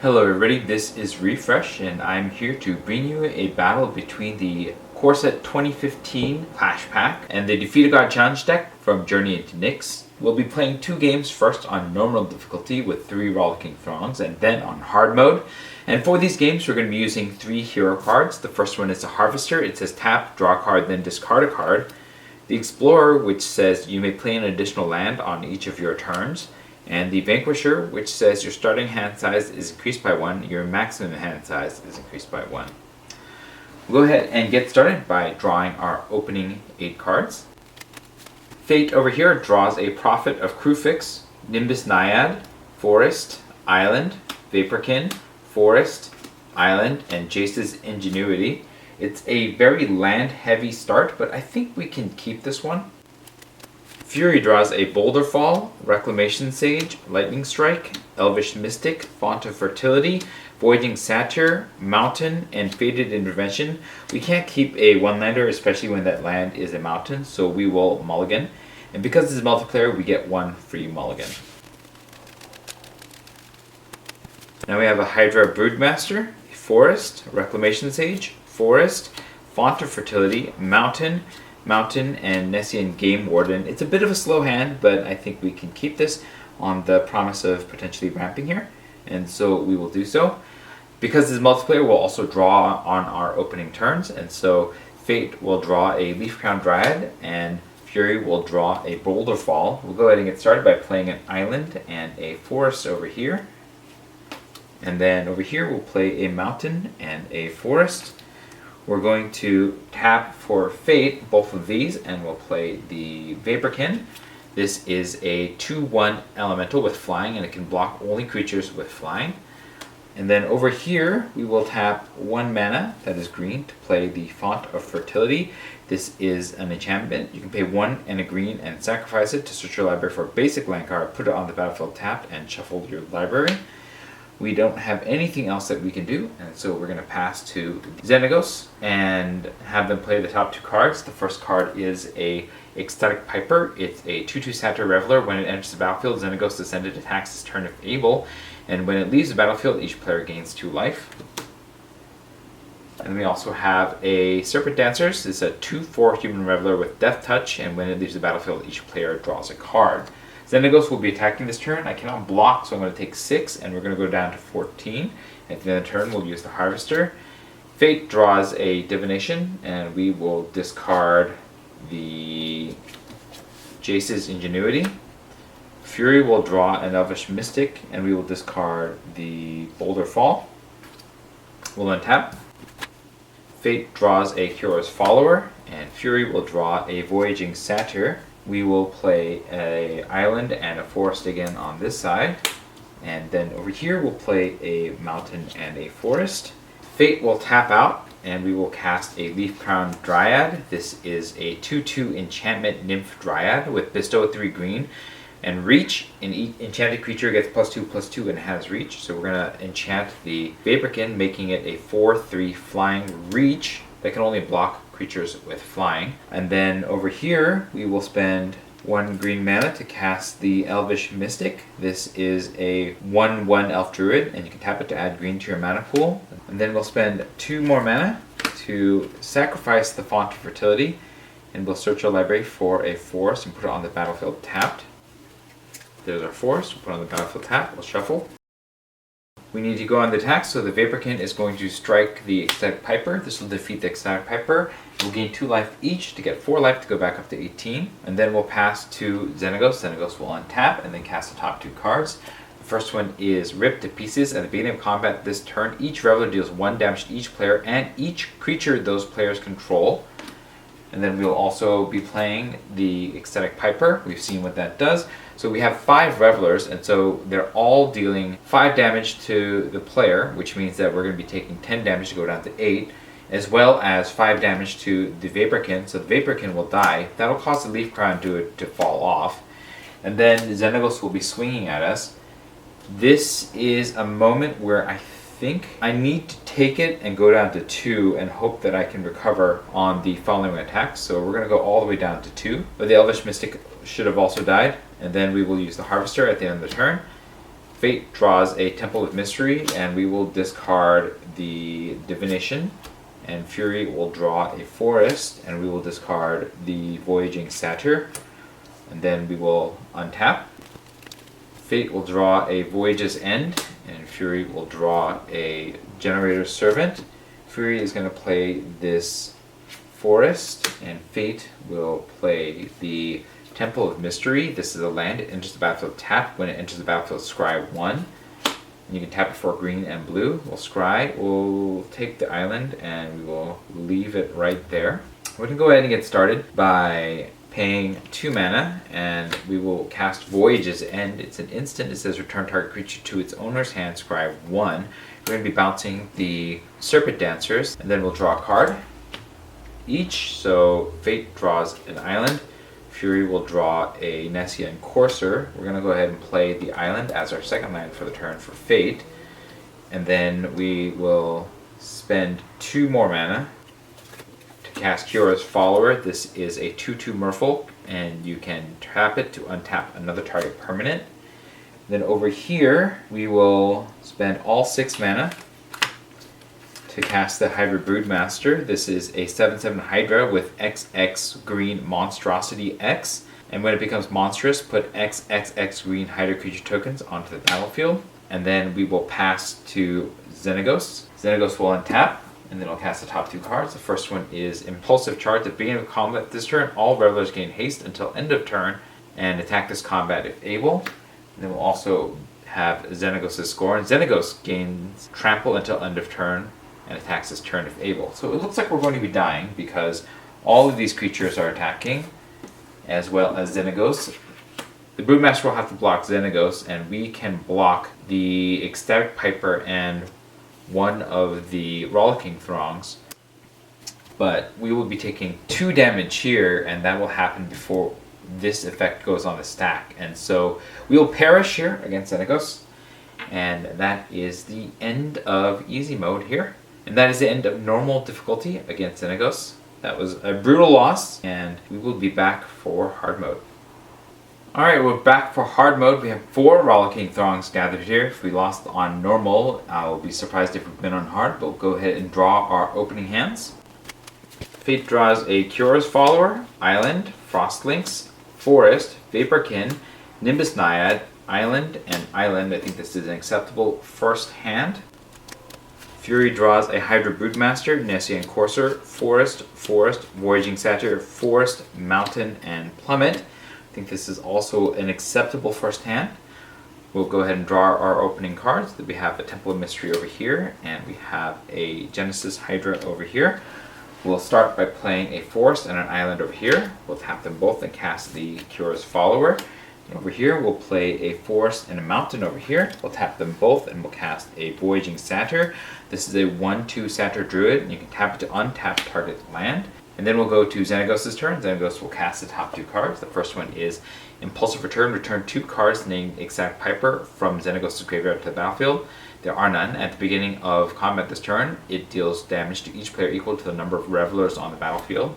Hello everybody, this is Refresh and I'm here to bring you a battle between the Core Set 2015 Clash Pack and the Defeat a God Challenge deck from Journey into Nyx. We'll be playing two games, first on normal difficulty with 3 Rollicking Throngs and then on hard mode. And for these games we're going to be using 3 hero cards. The first one is a Harvester. It says tap, draw a card, then discard a card. The Explorer, which says you may play an additional land on each of your turns. And the Vanquisher, which says your starting hand size is increased by 1, your maximum hand size is increased by 1. We'll go ahead and get started by drawing our opening 8 cards. Fate over here draws a Prophet of Kruphix, Nimbus Naiad, Forest, Island, Vaporkin, Forest, Island, and Jace's Ingenuity. It's a very land-heavy start, but I think we can keep this one. Fury draws a Boulder Fall, Reclamation Sage, Lightning Strike, Elvish Mystic, Font of Fertility, Voyaging Satyr, Mountain, and Fated Intervention. We can't keep a one-lander, especially when that land is a mountain, so we will mulligan. And because this is multiplayer, we get 1 free mulligan. Now we have a Hydra Broodmaster, Forest, Reclamation Sage, Forest, Font of Fertility, Mountain, and Nessian Game Warden. It's a bit of a slow hand, but I think we can keep this on the promise of potentially ramping here, and so we will do so. Because this is multiplayer, we'll also draw on our opening turns, and so Fate will draw a Leaf Crown Dryad, and Fury will draw a Boulder Fall. We'll go ahead and get started by playing an Island and a Forest over here. And then over here we'll play a Mountain and a Forest. We're going to tap for Fate, both of these, and we'll play the Vaporkin. This is a 2/1 elemental with flying, and it can block only creatures with flying. And then over here, we will tap 1 mana, that is green, to play the Font of Fertility. This is an enchantment. You can pay 1 and a green and sacrifice it to search your library for a basic land card, put it on the battlefield tapped, and shuffle your library. We don't have anything else that we can do, and so we're going to pass to Xenagos and have them play the top 2 cards. The first card is a Ecstatic Piper. It's a 2/2 Satyr Reveler. When it enters the battlefield, Xenagos Descendant attacks its turn if able, and when it leaves the battlefield, each player gains 2 life. And we also have a Serpent Dancers. It's a 2/4 Human Reveler with Death Touch, and when it leaves the battlefield, each player draws a card. Xenagos will be attacking this turn. I cannot block, so I'm going to take 6, and we're going to go down to 14. At the end of the turn, we'll use the Harvester. Fate draws a Divination, and we will discard the Jace's Ingenuity. Fury will draw an Elvish Mystic, and we will discard the Boulder Fall. We'll untap. Fate draws a Hero's Follower, and Fury will draw a Voyaging Satyr. We will play an Island and a Forest again on this side. And then over here we'll play a Mountain and a Forest. Fate will tap out and we will cast a Leaf Crown Dryad. This is a 2/2 Enchantment Nymph Dryad with Bestow 3 green and Reach. And each enchanted creature gets +2/+2 and has Reach. So we're going to enchant the Vaporkin, making it a 4/3 Flying Reach that can only block creatures with flying. And then over here we will spend 1 green mana to cast the Elvish Mystic. This is a 1/1 Elf Druid, and you can tap it to add green to your mana pool. And then we'll spend 2 more mana to sacrifice the Font of Fertility, and we'll search our library for a Forest and put it on the battlefield tapped. There's our Forest. We'll put it on the battlefield tapped. We'll shuffle. We need to go on the attack, so the Vaporkin is going to strike the Ecstatic Piper. This will defeat the Ecstatic Piper. We'll gain 2 life each to get 4 life to go back up to 18. And then we'll pass to Xenagos. Xenagos will untap and then cast the top 2 cards. The first one is Rip to Pieces. At the beginning of combat this turn, each Reveler deals 1 damage to each player and each creature those players control. And then we'll also be playing the Ecstatic Piper. We've seen what that does. So we have 5 Revelers, and so they're all dealing 5 damage to the player, which means that we're going to be taking 10 damage to go down to 8, as well as 5 damage to the Vaporkin, so the Vaporkin will die. That'll cause the Leaf Crown to fall off. And then Xenagos will be swinging at us. This is a moment where I think I need to take it and go down to 2 and hope that I can recover on the following attack. So we're going to go all the way down to 2. But the Elvish Mystic should have also died. And then we will use the Harvester at the end of the turn. Fate draws a Temple of Mystery, and we will discard the Divination. And Fury will draw a Forest, and we will discard the Voyaging Satyr. And then we will untap. Fate will draw a Voyage's End, and Fury will draw a Generator's Servant. Fury is going to play this Forest, and Fate will play the Temple of Mystery. This is a land. It enters the battlefield tapped. When it enters the battlefield, scry 1. And you can tap it for green and blue. We'll scry. We'll take the island, and we will leave it right there. We're going to go ahead and get started by paying 2 mana, and we will cast Voyage's End. It's an instant. It says return target creature to its owner's hand, scry 1. We're going to be bouncing the Serpent Dancers, and then we'll draw a card each. So Fate draws an island. Fury will draw a Nessian Courser. We're going to go ahead and play the island as our second land for the turn for Fate. And then we will spend 2 more mana to cast Kyora's Follower. This is a 2/2 Merfolk, and you can tap it to untap another target permanent. Then over here, we will spend all 6 mana to cast the Hydra Broodmaster. This is a 7/7 Hydra with XX green monstrosity X. And when it becomes monstrous, put XXX green Hydra creature tokens onto the battlefield. And then we will pass to Xenagos. Xenagos will untap, and then I'll cast the top 2 cards. The first one is Impulsive Charge. At the beginning of combat this turn, all revelers gain haste until end of turn and attack this combat if able. And then we'll also have Xenagos' Scorn. Xenagos gains trample until end of turn and attacks this turn if able. So it looks like we're going to be dying because all of these creatures are attacking, as well as Xenagos. The Broodmaster will have to block Xenagos, and we can block the Ecstatic Piper and one of the Rollicking Throngs. But we will be taking 2 damage here, and that will happen before this effect goes on the stack. And so we will perish here against Xenagos, and that is the end of easy mode here. And that is the end of normal difficulty against Xenagos. That was a brutal loss, and we will be back for hard mode. Alright, we're back for hard mode. We have 4 Rollicking Throngs gathered here. If we lost on normal, I'll be surprised if we've been on hard, but we'll go ahead and draw our opening hands. Fate draws a Kyora's Follower, Island, Frostlynx, Forest, Vaporkin, Nimbus Naiad, Island, and Island. I think this is an acceptable first hand. Fury draws a Hydra Broodmaster, Nessian Courser, Forest, Voyaging Satyr, Forest, Mountain, and Plummet. I think this is also an acceptable first hand. We'll go ahead and draw our opening cards. We have a Temple of Mystery over here, and we have a Genesis Hydra over here. We'll start by playing a Forest and an Island over here. We'll tap them both and cast the Kyora's Follower. And over here, we'll play a Forest and a Mountain over here. We'll tap them both, and we'll cast a Voyaging Satyr. This is a 1/2 Satyr Druid, and you can tap it to untap target land. And then we'll go to Xenagos' turn. Xenagos will cast the top 2 cards. The first one is Impulsive Return. Return 2 cards named Ecstatic Piper from Xenagos' graveyard to the battlefield. There are none. At the beginning of combat this turn, it deals damage to each player equal to the number of revelers on the battlefield.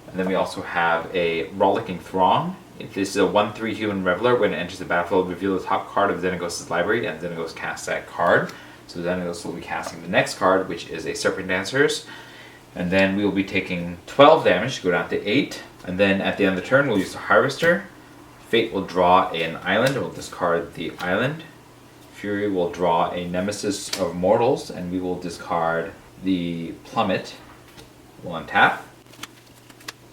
And then we also have a Rollicking Throng. This is a 1/3 human reveler. When it enters the battlefield, reveal the top card of Xenagos' library, and Xenagos casts that card. So Xenagos will be casting the next card, which is a Serpent Dancers. And then we will be taking 12 damage to go down to 8. And then at the end of the turn, we'll use the Harvester. Fate will draw an island, and we'll discard the island. Fury will draw a Nemesis of Mortals, and we will discard the Plummet. We'll untap.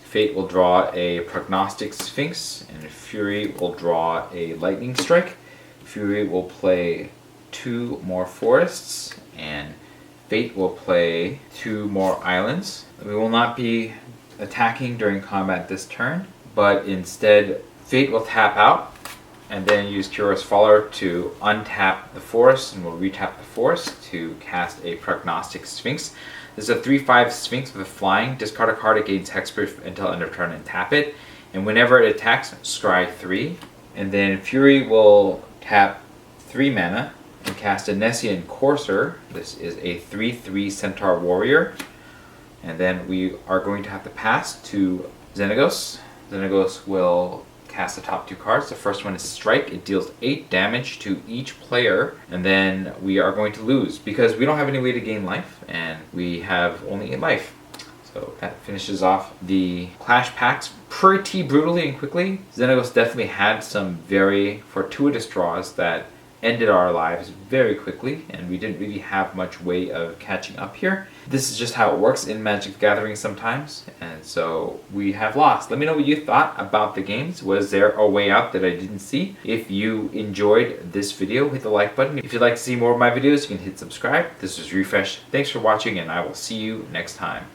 Fate will draw a Prognostic Sphinx, and Fury will draw a Lightning Strike. Fury will play 2 more Forests, and Fate will play 2 more Islands. We will not be attacking during combat this turn, but instead Fate will tap out and then use Kyora's Follower to untap the Forest, and we'll retap the Forest to cast a Prognostic Sphinx. This is a 3/5 Sphinx with flying. Discard a card, it gains hexproof until end of turn and tap it. And whenever it attacks, scry 3. And then Fury will tap 3 mana and cast a Nessian Courser. This is a 3/3 Centaur Warrior. And then we are going to have to pass to Xenagos. Xenagos will cast the top 2 cards. The first one is Strike. It deals 8 damage to each player, and then we are going to lose because we don't have any way to gain life, and we have only 8 life. So that finishes off the Clash packs pretty brutally and quickly. Xenagos definitely had some very fortuitous draws that ended our lives very quickly, and we didn't really have much way of catching up here. This is just how it works in Magic the Gathering sometimes, and so we have lost. Let me know what you thought about the games. Was there a way out that I didn't see? If you enjoyed this video, hit the like button. If you'd like to see more of my videos, you can hit subscribe. This was Refresh. Thanks for watching, and I will see you next time.